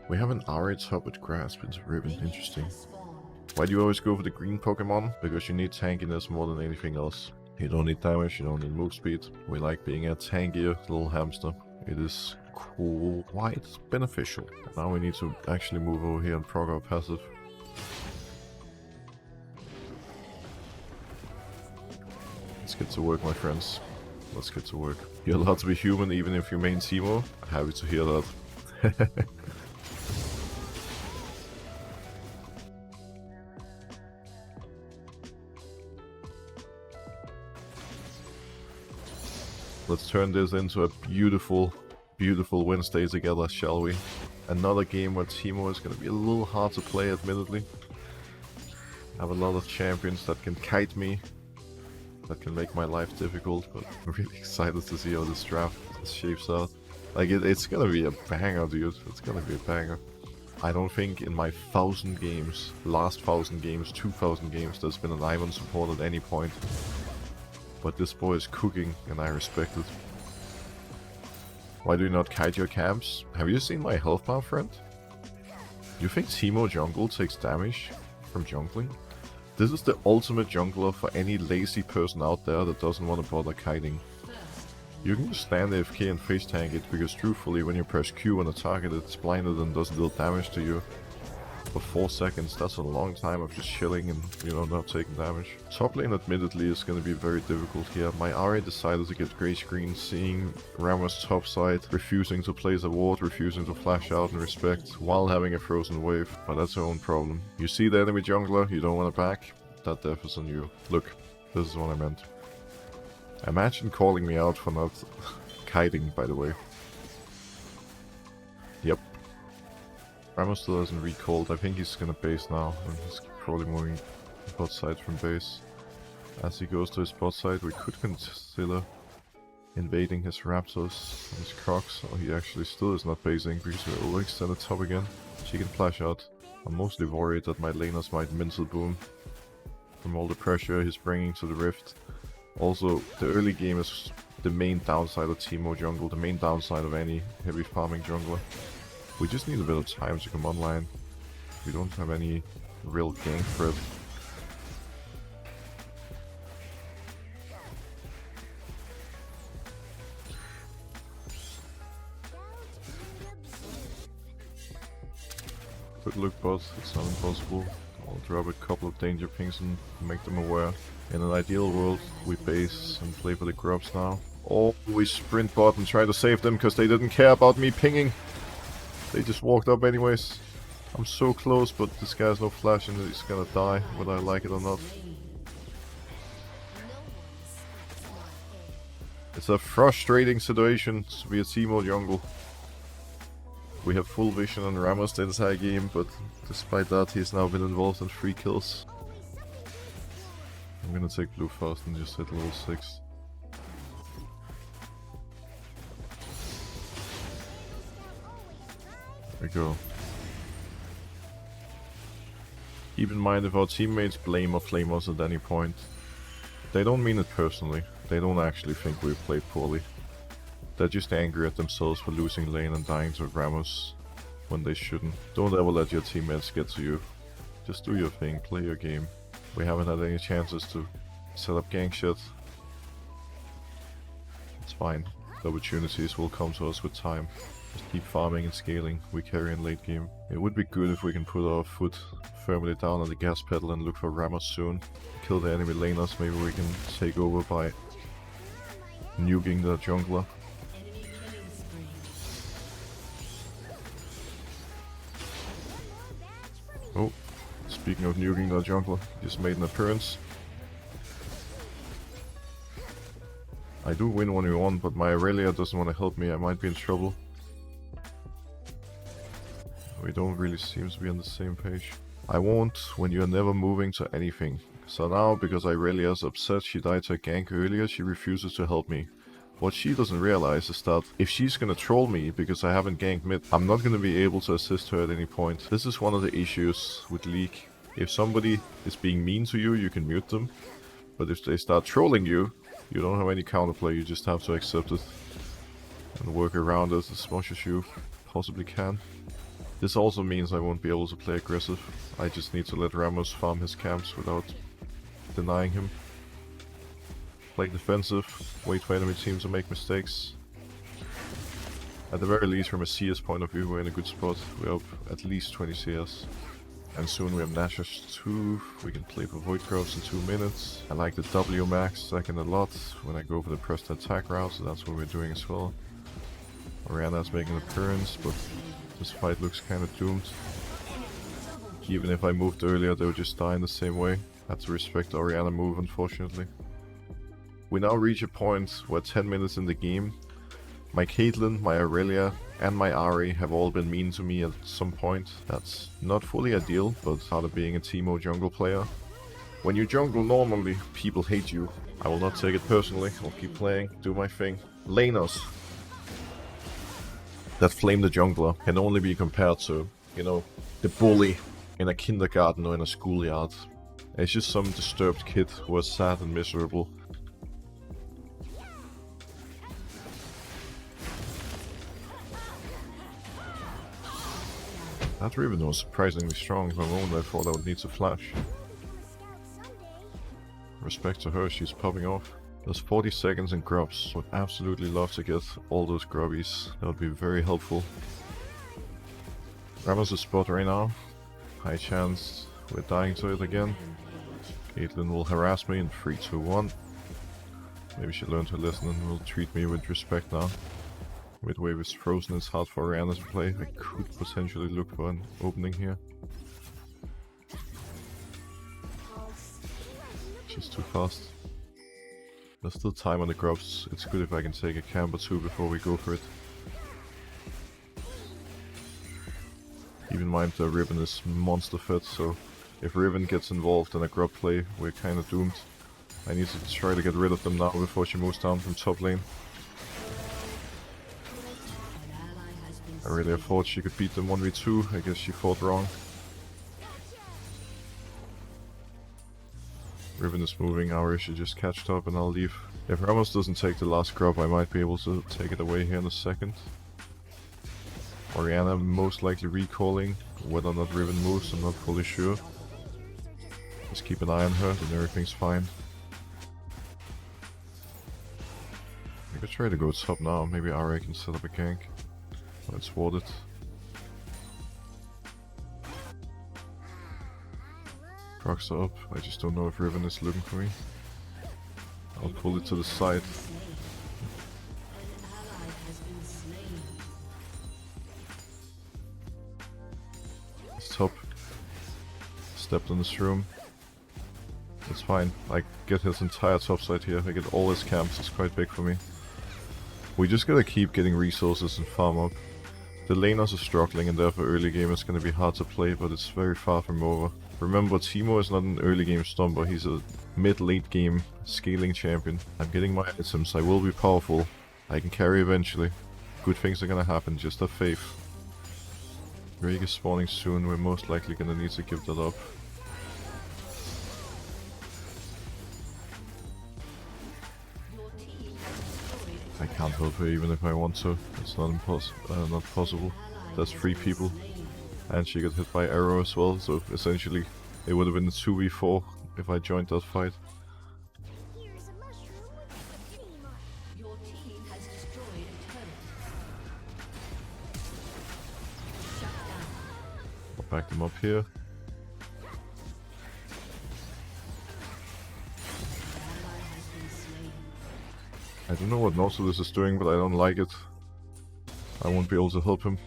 We have an RA top with Grasp. It's ribbon. Interesting. Why do you always go for the green Pokemon? Because you need tankiness more than anything else. You don't need damage, you don't need move speed. We like being a tankier little hamster. It is quite beneficial. Now we need to actually move over here and prog our passive. Let's get to work, my friends. Let's get to work. You're allowed to be human even if you main Teemo. Happy to hear that. Let's turn this into a beautiful, beautiful Wednesday together, shall we? Another game where Teemo is going to be a little hard to play, admittedly. I have a lot of champions that can kite me, that can make my life difficult, but I'm really excited to see how this draft shapes out. Like, it's going to be a banger, dude. It's going to be a banger. I don't think in my 1,000 games, last 1,000 games, 2,000 games, there's been an Ivan support at any point. But this boy is cooking, and I respect it. Why do you not kite your camps? Have you seen my health bar, friend? You think Teemo jungle takes damage from jungling? This is the ultimate jungler for any lazy person out there that doesn't want to bother kiting. You can just stand AFK and face tank it, because truthfully when you press Q on a target it's blinded and does little damage to you. For 4 seconds, that's a long time of just chilling and, you know, not taking damage. Top lane admittedly is going to be very difficult here. My RA decided to get grey screen, seeing Ramos top side, refusing to place a ward, refusing to flash out in respect, while having a frozen wave. But that's her own problem. You see the enemy jungler, you don't want to back, that death is on you. Look, this is what I meant. Imagine calling me out for not kiting, by the way. Yep. Ramos still hasn't recalled. I think he's gonna base now, and he's probably moving bot side from base. As he goes to his bot side, we could consider invading his Raptors and his Crocs. Oh, he actually still is not basing because we're overextended top again. She can flash out. I'm mostly worried that my laners might mental boom from all the pressure he's bringing to the Rift. Also, the early game is the main downside of Teemo jungle, the main downside of any heavy farming jungler. We just need a bit of time to come online. We don't have any real gank threat. Good look, bot. It's not impossible. I'll drop a couple of danger pings and make them aware. In an ideal world, we base and play for the grubs now. Or we sprint bot and try to save them because they didn't care about me pinging. They just walked up anyways. I'm so close, but this guy has no flash and he's gonna die, whether I like it or not. It's a frustrating situation to be a Teemo jungle. We have full vision on Ramos the entire game, but despite that he's now been involved in 3 kills. I'm gonna take blue fast and just hit level 6. There we go. Keep in mind if our teammates blame or flame us at any point, they don't mean it personally. They don't actually think we've played poorly. They're just angry at themselves for losing lane and dying to Ramos when they shouldn't. Don't ever let your teammates get to you. Just do your thing, play your game. We haven't had any chances to set up gank shit. It's fine. The opportunities will come to us with time. Just keep farming and scaling. We carry in late game. It would be good if we can put our foot firmly down on the gas pedal and look for Ramos soon. Kill the enemy laners. Maybe we can take over by nuking the jungler. Oh, speaking of nuking the jungler, just made an appearance. I do win 1v1, but my Aurelia doesn't want to help me. I might be in trouble. We don't really seem to be on the same page. I won't when you're never moving to anything. So now, because Aurelia's upset she died to a gank earlier, she refuses to help me. What she doesn't realize is that if she's gonna troll me because I haven't ganked mid, I'm not gonna be able to assist her at any point. This is one of the issues with League. If somebody is being mean to you, you can mute them. But if they start trolling you, you don't have any counterplay, you just have to accept it. And work around it as much as you possibly can. This also means I won't be able to play aggressive. I just need to let Ramos farm his camps without denying him. Play defensive, wait for enemy teams to make mistakes. At the very least, from a CS point of view, we're in a good spot. We're up at least 20 CS. And soon we have Nashor's 2. We can play for Void Growths in 2 minutes. I like the W max second a lot when I go for the press to attack route, so that's what we're doing as well. Orianna's making an appearance, but this fight looks kind of doomed. Even if I moved earlier, they would just die in the same way. Had to respect the Orianna move, unfortunately. We now reach a point where 10 minutes in the game, my Caitlyn, my Aurelia, and my Ahri have all been mean to me at some point. That's not fully ideal, but part of being a Teemo jungle player. When you jungle normally, people hate you. I will not take it personally. I'll keep playing, do my thing. Lanos. That Flame the Jungler can only be compared to, you know, the bully in a kindergarten or in a schoolyard. It's just some disturbed kid who was sad and miserable. That Riven was surprisingly strong. For a moment I thought I would need to flash. Respect to her, she's popping off. There's 40 seconds in grubs. Would absolutely love to get all those grubbies. That would be very helpful. Ramos is spot right now. High chance we're dying to it again. Caitlyn will harass me in 3, 2, 1. Maybe she learned her lesson and will treat me with respect now. Midwave is frozen, it's hard for Orianna to play. I could potentially look for an opening here. She's too fast. There's still time on the grubs. It's good if I can take a camp or 2 before we go for it. Keep in mind the Riven is monster fed, so if Riven gets involved in a grub play, we're kinda doomed. I need to try to get rid of them now before she moves down from top lane. I really thought she could beat them 1v2, I guess she fought wrong. Riven is moving, Ahri should just catch up and I'll leave. If Ramos doesn't take the last grub, I might be able to take it away here in a second. Orianna most likely recalling. Whether or not Riven moves, I'm not fully sure. Just keep an eye on her, then everything's fine. I could try to go top now, maybe Ahri can set up a gank. Let's ward it. Broxah up. I just don't know if Riven is looking for me. I'll pull it to the side. It's top. Stepped in this room. It's fine. I get his entire top side here. I get all his camps. It's quite big for me. We just gotta keep getting resources and farm up. The laners are struggling and therefore early game is going to be hard to play, but it's very far from over. Remember, Teemo is not an early game stomper, he's a mid-late game scaling champion. I'm getting my items, I will be powerful. I can carry eventually. Good things are going to happen, just have faith. Drake is spawning soon, we're most likely going to need to give that up. I can't help her even if I want to. It's not not possible. That's 3 people. And she got hit by arrow as well, so essentially it would have been a 2v4 if I joined that fight. I'll back them up here. I don't know what Nautilus is doing, but I don't like it. I won't be able to help him.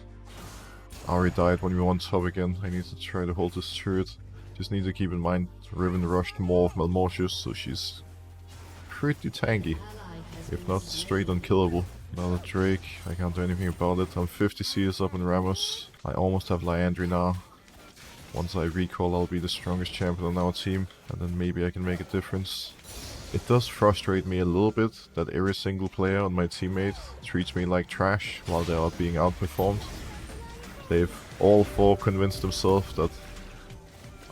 Ahri died when we won top again. I need to try to hold this turret. Just need to keep in mind Riven rushed more of Malmortius, so she's pretty tanky. If not straight unkillable. Another Drake, I can't do anything about it. I'm 50 CS up in Ramos. I almost have Liandry now. Once I recall, I'll be the strongest champion on our team, and then maybe I can make a difference. It does frustrate me a little bit that every single player on my teammate treats me like trash while they are being outperformed. They've all 4 convinced themselves that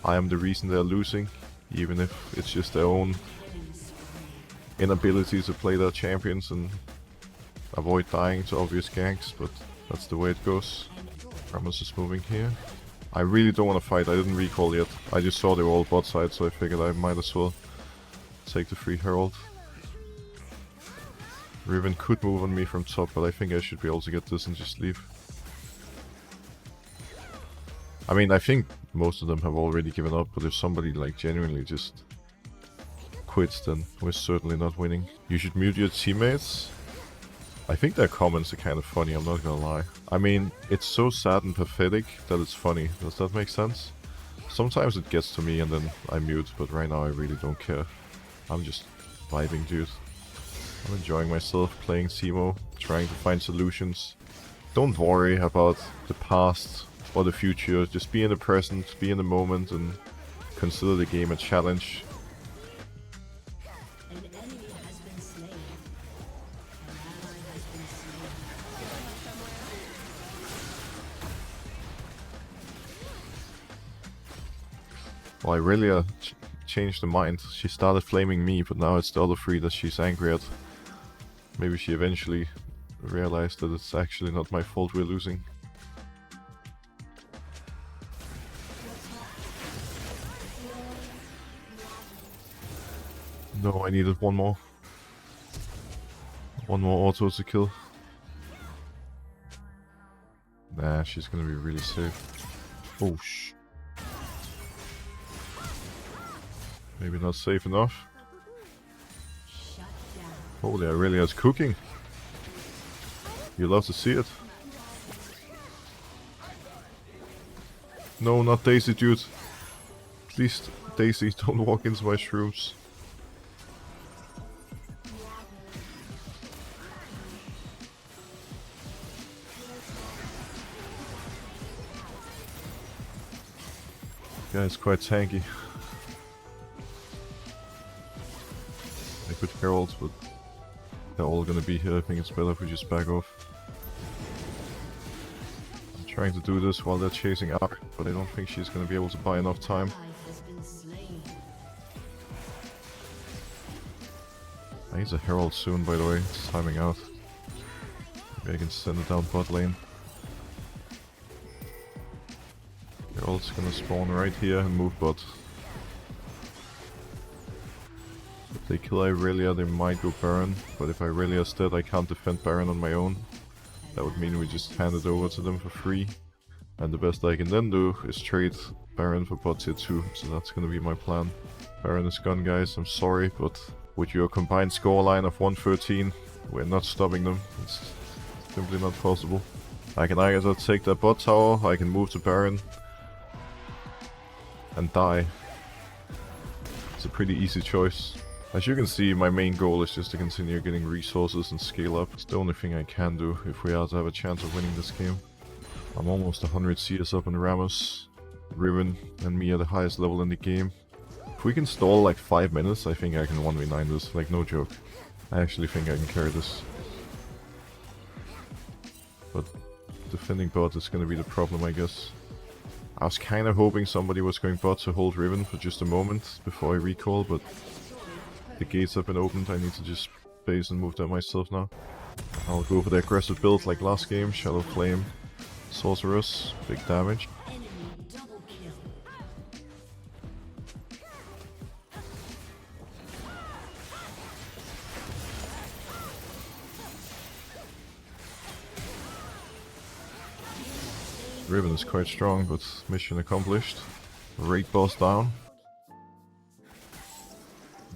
I am the reason they're losing, even if it's just their own inability to play their champions and avoid dying to obvious ganks, but that's the way it goes. Ramos is moving here. I really don't want to fight. I didn't recall yet. I just saw they were all bot side, so I figured I might as well take the free herald. Riven could move on me from top, but I think I should be able to get this and just leave. I mean, I think most of them have already given up, but if somebody like genuinely just quits, then we're certainly not winning. You should mute your teammates. I think their comments are kind of funny, I'm not gonna lie. I mean, it's so sad and pathetic that it's funny. Does that make sense? Sometimes it gets to me and then I mute, but right now I really don't care. I'm just vibing, dude. I'm enjoying myself playing Teemo, trying to find solutions. Don't worry about the past or the future, just be in the present, be in the moment, and consider the game a challenge. Well, Irelia changed her mind. She started flaming me, but now it's the other three that she's angry at. Maybe she eventually realized that it's actually not my fault we're losing. No, I needed one more. One more auto to kill. Nah, she's gonna be really safe. Oh, shh. Maybe not safe enough. Holy, Irelia's cooking. You love to see it. No, not Daisy, dude. Please, Daisy, don't walk into my shrooms. Yeah, it's quite tanky. I could herald, but they're all gonna be here. I think it's better if we just back off. I'm trying to do this while they're chasing up, but I don't think she's gonna be able to buy enough time. I need a herald soon, by the way. It's timing out. Maybe I can send it down bot lane. Herald's gonna spawn right here and move bot. If they kill Irelia, they might go Baron, but if Irelia's dead, I can't defend Baron on my own. That would mean we just hand it over to them for free. And the best I can then do is trade Baron for bot tier 2, so that's gonna be my plan. Baron is gone, guys, I'm sorry, but with your combined scoreline of 113, we're not stopping them. It's simply not possible. I can either take that bot tower, I can move to Baron and die. It's a pretty easy choice. As you can see, my main goal is just to continue getting resources and scale up. It's the only thing I can do if we are to have a chance of winning this game. I'm almost 100 CS up in Ramos. Riven and me are the highest level in the game. If we can stall like 5 minutes, I think I can 1v9 this, like no joke. I actually think I can carry this. But defending bot is gonna be the problem, I guess. I was kind of hoping somebody was going bot to hold Riven for just a moment before I recall, but the gates have been opened. I need to just base and move that myself now. I'll go for the aggressive build like last game. Shadow Flame, Sorceress, big damage. Riven is quite strong, but mission accomplished. Raid boss down.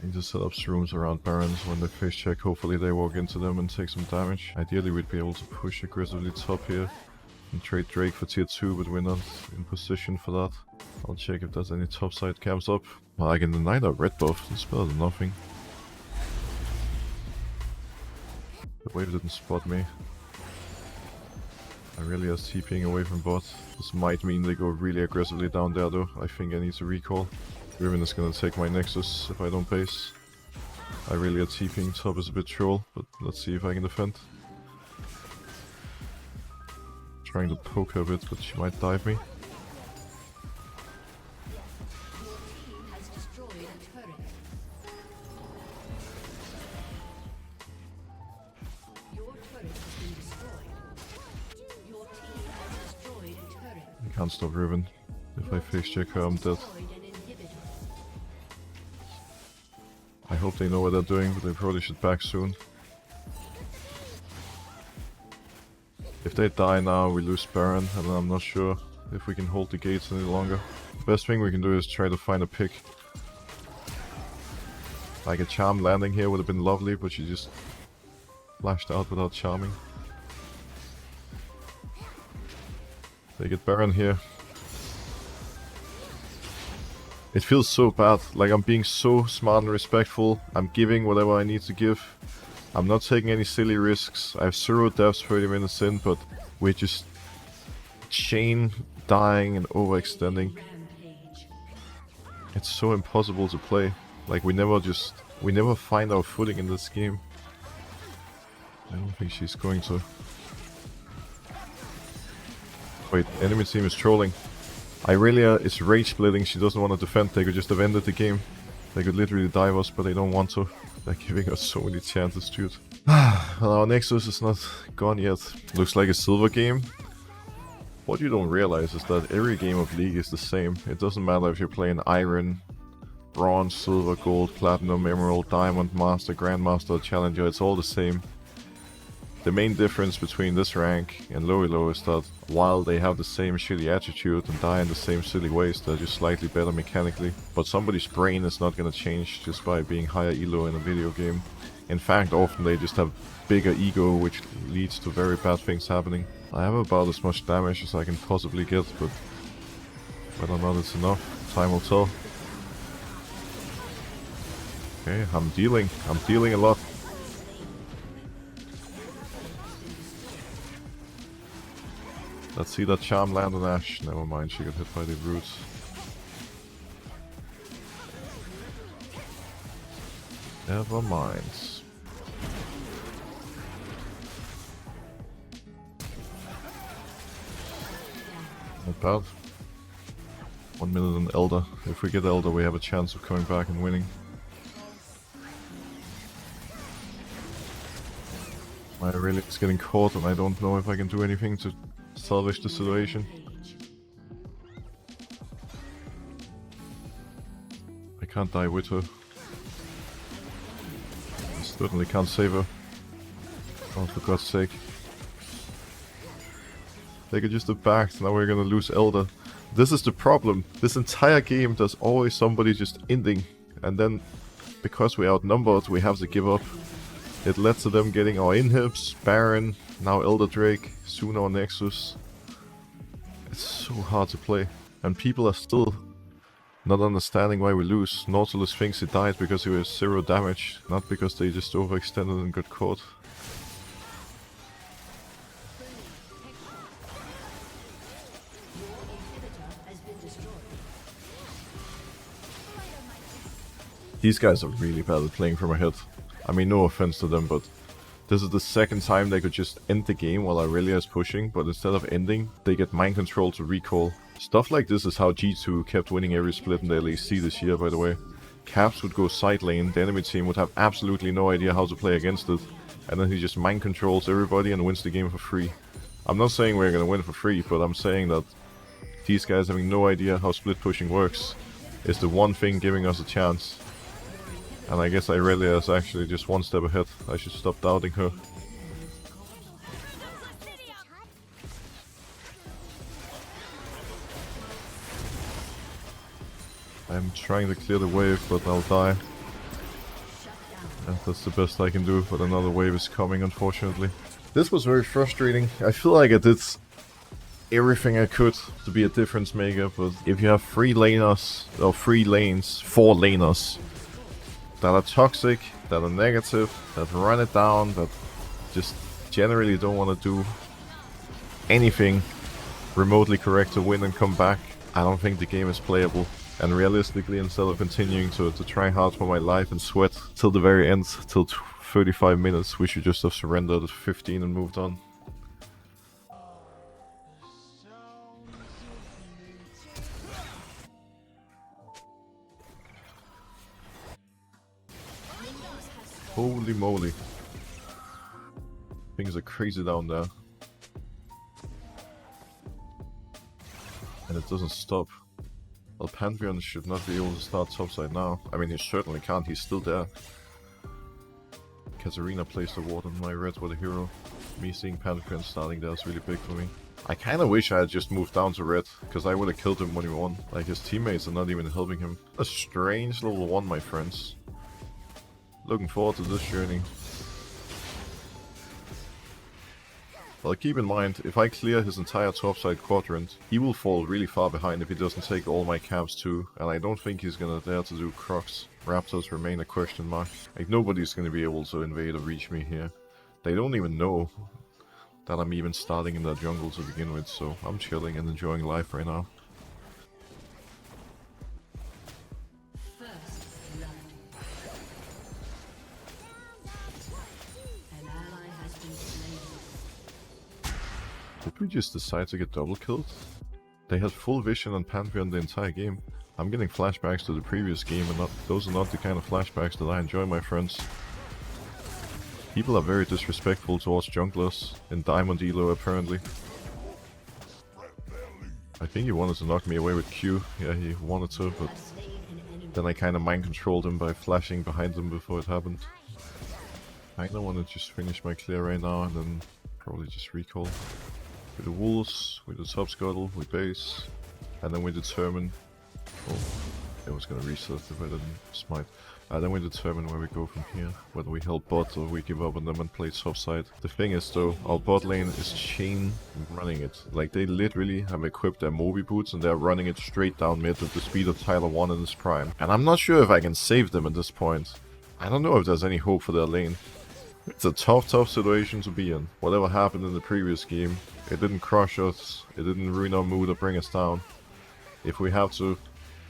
Need to set up shrooms around Barons when they face check. Hopefully they walk into them and take some damage. Ideally we'd be able to push aggressively top here and trade Drake for tier 2, but we're not in position for that. I'll check if there's any topside camps up. Well, I can deny that red buff, it's better than nothing. The wave didn't spot me. Irelia is TPing away from bot. This might mean they go really aggressively down there though. I think I need to recall. Riven is gonna take my Nexus if I don't base. Irelia TPing top is a bit troll, but let's see if I can defend. Trying to poke her a bit, but she might dive me. can't stop Riven. If I face check her, I'm dead. I hope they know what they're doing, but they probably should back soon. If they die now, we lose Baron, and I'm not sure if we can hold the gates any longer. The best thing we can do is try to find a pick. Like a charm landing here would have been lovely, but she just flashed out without charming. They get Baron here. It feels so bad, like I'm being so smart and respectful. I'm giving whatever I need to give. I'm not taking any silly risks. I have 0 deaths 30 minutes in, but we're just chain dying and overextending. It's so impossible to play. Like we never find our footing in this game. I don't think she's going to. Wait, enemy team is trolling. Irelia is rage splitting, she doesn't want to defend, they could just have ended the game. They could literally dive us, but they don't want to. They're giving us so many chances, dude. Well, our Nexus is not gone yet. Looks like a silver game. What you don't realize is that every game of League is the same. It doesn't matter if you're playing Iron, Bronze, Silver, Gold, Platinum, Emerald, Diamond, Master, Grandmaster, Challenger, it's all the same. The main difference between this rank and Elo is that while they have the same shitty attitude and die in the same silly ways, they're just slightly better mechanically. But somebody's brain is not gonna change just by being higher elo in a video game. In fact, often they just have bigger ego, which leads to very bad things happening. I have about as much damage as I can possibly get, but whether or not it's enough, time will tell. Okay, I'm dealing a lot. Let's see that charm land on Ashe. Never mind, she got hit by the roots. Never mind. Not bad. 1 minute and Elder. If we get Elder, we have a chance of coming back and winning. My relic is getting caught and I don't know if I can do anything to salvage the situation. I can't die with her. I certainly can't save her. Oh, for God's sake. They could just have backed, now we're gonna lose Elder. This is the problem. This entire game, there's always somebody just ending. And then, because we're outnumbered, we have to give up. It led to them getting our inhibs, Baron, now Elder Drake, soon our Nexus. It's so hard to play. And people are still not understanding why we lose. Nautilus thinks he died because he was 0 damage, not because they just overextended and got caught. These guys are really bad at playing from ahead. I mean, no offense to them, but this is the second time they could just end the game while Irelia is pushing, but instead of ending, they get mind control to recall. Stuff like this is how G2 kept winning every split in the LEC this year, by the way. Caps would go side lane, the enemy team would have absolutely no idea how to play against it, and then he just mind controls everybody and wins the game for free. I'm not saying we're gonna win for free, but I'm saying that these guys having no idea how split pushing works is the one thing giving us a chance. And I guess Irelia is actually just one step ahead. I should stop doubting her. I'm trying to clear the wave, but I'll die. Yeah, that's the best I can do, but another wave is coming, unfortunately. This was very frustrating. I feel like I did everything I could to be a difference maker, but if you have 3 laners, or 3 lanes, 4 laners, that are toxic, that are negative, that run it down, that just generally don't want to do anything remotely correct to win and come back, I don't think the game is playable. And realistically, instead of continuing to try hard for my life and sweat till the very end, till 35 minutes, we should just have surrendered at 15 and moved on. Holy moly. Things are crazy down there. And it doesn't stop. Well, Pantheon should not be able to start topside now. I mean, he certainly can't, he's still there. Katarina placed a ward on my red with a hero. Me seeing Pantheon starting there is really big for me. I kinda wish I had just moved down to red, because I would have killed him when he won. Like, his teammates are not even helping him. A strange level 1, my friends. Looking forward to this journey. Well, keep in mind, if I clear his entire topside quadrant, he will fall really far behind if he doesn't take all my camps too, and I don't think he's gonna dare to do Crocs. Raptors remain a question mark. Like, nobody's gonna be able to invade or reach me here. They don't even know that I'm even starting in their jungle to begin with, so I'm chilling and enjoying life right now. Did we just decide to get double killed? They had full vision on Pantheon the entire game. I'm getting flashbacks to the previous game, and those are not the kind of flashbacks that I enjoy, my friends. People are very disrespectful towards junglers in Diamond Elo, apparently. I think he wanted to knock me away with Q. Yeah, he wanted to, but then I kind of mind controlled him by flashing behind him before it happened. I kinda want to just finish my clear right now and then probably just recall. With the wolves, with the top scuttle, we base, and then we determine. Oh, it was gonna reset if I didn't smite. Then we determine where we go from here, whether we help bot or we give up on them and play top side. The thing is though, our bot lane is chain running it. Like, they literally have equipped their Moby boots and they're running it straight down mid at the speed of Tyler 1 in his prime. And I'm not sure if I can save them at this point. I don't know if there's any hope for their lane. It's a tough situation to be in. Whatever happened in the previous game, it didn't crush us, it didn't ruin our mood or bring us down. If we have to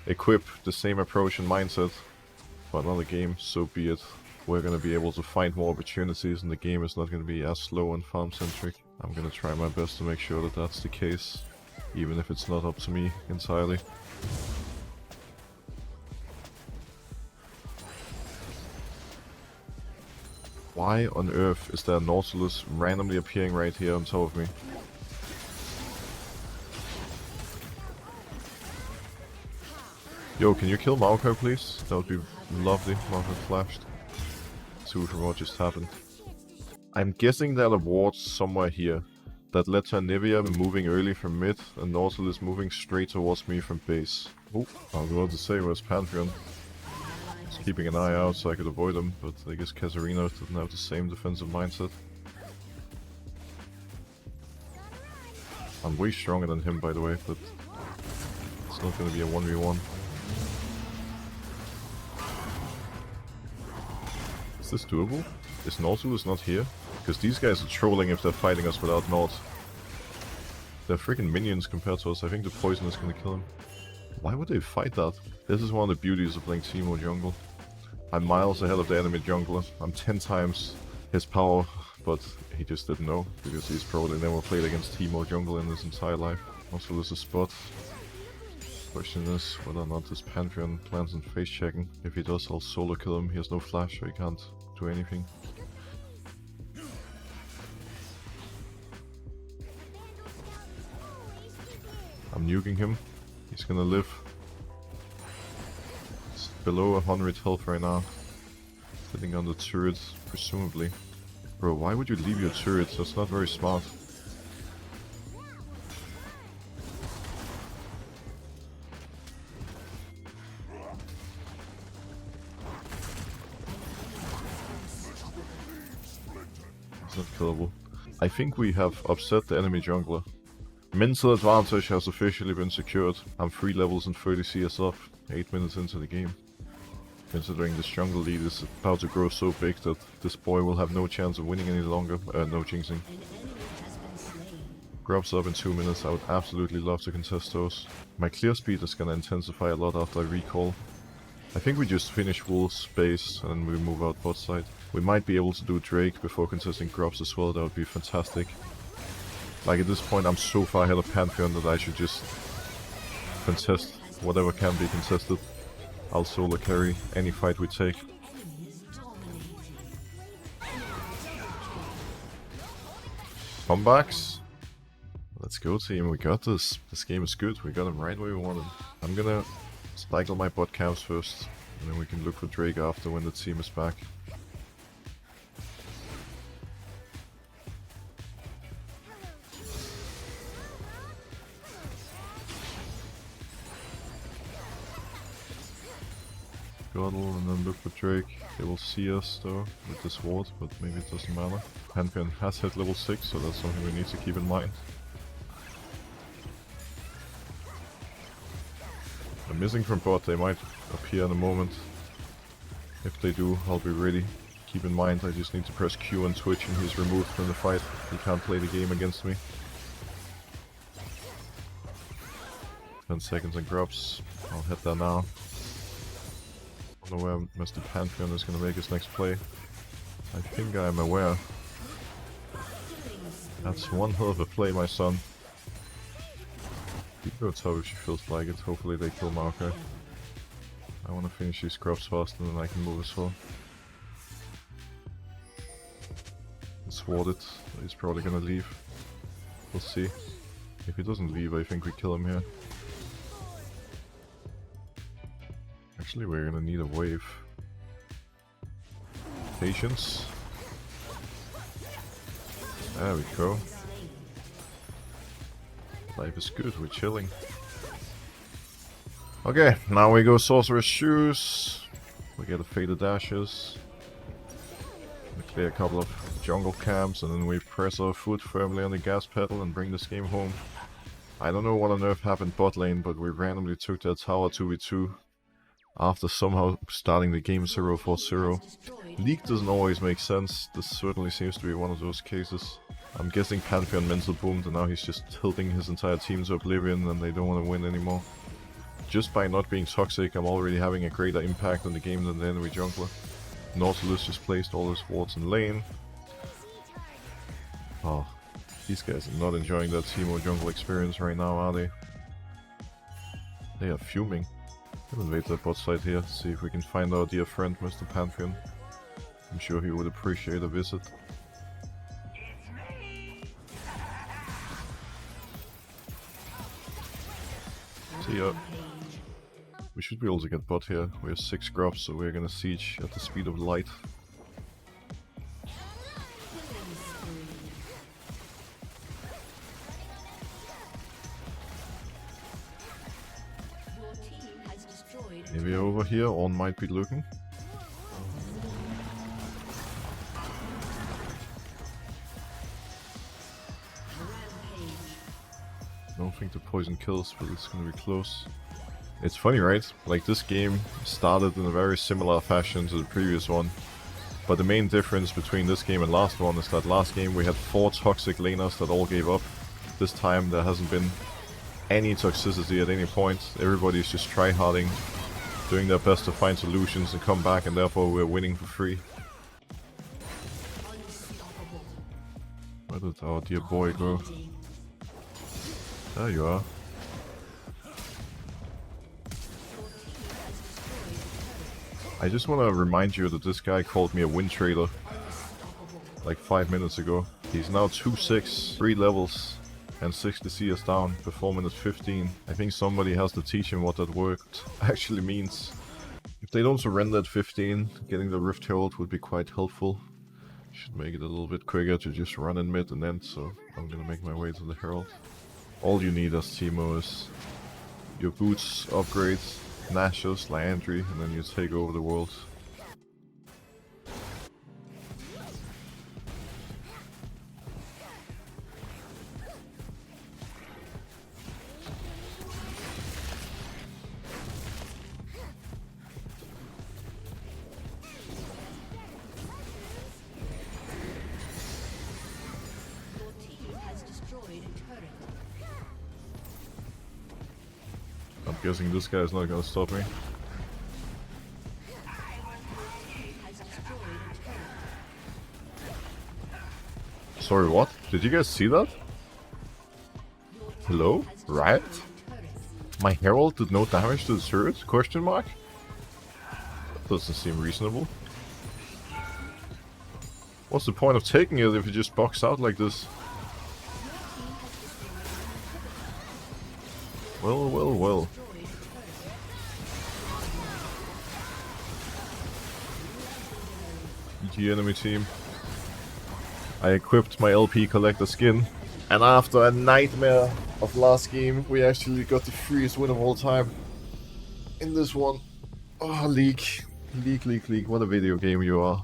equip the same approach and mindset for another game, so be it. We're going to be able to find more opportunities and the game is not going to be as slow and farm centric. I'm going to try my best to make sure that that's the case, even if it's not up to me entirely. Why on earth is there a Nautilus randomly appearing right here on top of me? Yo, can you kill Maokai, please? That would be lovely. Maokai flashed. See from what just happened. I'm guessing that a ward somewhere here that led to Anivia moving early from mid and Nautilus moving straight towards me from base. Oh, I was about to say, where's Pantheon? Keeping an eye out so I could avoid him, but I guess Katarina didn't have the same defensive mindset. I'm way stronger than him, by the way, but it's not going to be a 1v1. Is this doable? Is Nautilus not here? Because these guys are trolling if they're fighting us without Naut. They're freaking minions compared to us. I think the poison is going to kill him. Why would they fight that? This is one of the beauties of playing Teemo jungle. I'm miles ahead of the enemy jungler. I'm 10 times his power, but he just didn't know, because he's probably never played against Teemo jungle in his entire life. Also, there's a spot. Question is whether or not this Pantheon plans on face checking. If he does, I'll solo kill him. He has no flash, so he can't do anything. I'm nuking him. He's gonna live. It's below 100 health right now. Sitting on the turret, presumably. Bro, why would you leave your turret? That's not very smart. It's not killable. I think we have upset the enemy jungler. Mental advantage has officially been secured. I'm 3 levels and 30 CS off, 8 minutes into the game. Considering this jungle lead is about to grow so big that this boy will have no chance of winning any longer. No jinxing. Grubs up in 2 minutes. I would absolutely love to contest those. My clear speed is gonna intensify a lot after I recall. I think we just finish Wolf's base and we move out bot side. We might be able to do Drake before contesting Grubs as well. That would be fantastic. Like, at this point I'm so far ahead of Pantheon that I should just contest whatever can be contested. I'll solo carry any fight we take. Comebacks? Let's go, team. We got this. This game is good. We got him right where we want him. I'm gonna cycle my bot camps first, and then we can look for Drake after when the team is back. Godel and then look for Drake. They will see us though with this ward, but maybe it doesn't matter. Pantheon has hit level 6, so that's something we need to keep in mind. I'm missing from bot, they might appear in a moment. If they do, I'll be ready. Keep in mind, I just need to press Q on Twitch and he's removed from the fight. He can't play the game against me. 10 seconds and grubs. I'll hit that now. I don't know where Mr. Pantheon is going to make his next play. I think I'm aware. That's one hell of a play, my son. You go top if she feels like it. Hopefully they kill Marker. I want to finish these grubs fast and then I can move as well. It's warded. He's probably going to leave. We'll see. If he doesn't leave, I think we kill him here. Actually, we're gonna need a wave. Patience. There we go. Life is good, we're chilling. Okay, now we go Sorcerer's Shoes. We get a Faded Ashes. We clear a couple of jungle camps and then we press our foot firmly on the gas pedal and bring this game home. I don't know what on earth happened bot lane, but we randomly took that tower 2v2. After somehow starting the game 0-4-0. League doesn't always make sense. This certainly seems to be one of those cases. I'm guessing Pantheon mental boomed and now he's just tilting his entire team to oblivion and they don't want to win anymore. Just by not being toxic, I'm already having a greater impact on the game than the enemy jungler. Nautilus just placed all his wards in lane. Oh, these guys are not enjoying that Teemo jungle experience right now, are they? They are fuming. We'll invade that bot side here, see if we can find our dear friend Mr. Pantheon. I'm sure he would appreciate a visit. See ya. We should be able to get bot here. We have 6 grubs, so we're gonna siege at the speed of light. Maybe over here, on might be looking. Don't think the poison kills, but it's gonna be close. It's funny, right? Like, this game started in a very similar fashion to the previous one. But the main difference between this game and last one is that last game we had 4 toxic laners that all gave up. This time there hasn't been any toxicity at any point. Everybody's just tryharding, doing their best to find solutions and come back, and therefore we're winning for free. Where did our dear boy go? There you are. I just want to remind you that this guy called me a win trader like 5 minutes ago. He's now 2-6, 3 levels, and 60 CS down before minute 15. I think somebody has to teach him what that word actually means. If they don't surrender at 15, getting the Rift Herald would be quite helpful. Should make it a little bit quicker to just run in mid and end, so I'm gonna make my way to the Herald. All you need as Teemo is your boots, upgrades, Nashos, Liandry, and then you take over the world. I'm guessing this guy is not gonna stop me. Sorry, what? Did you guys see that? Hello? Right? My Herald did no damage to the turret? Question mark? That doesn't seem reasonable. What's the point of taking it if you just box out like this? Well, well, well. GG enemy team. I equipped my LP collector skin. And after a nightmare of last game, we actually got the freest win of all time. In this one. Oh, League. League. What a video game you are.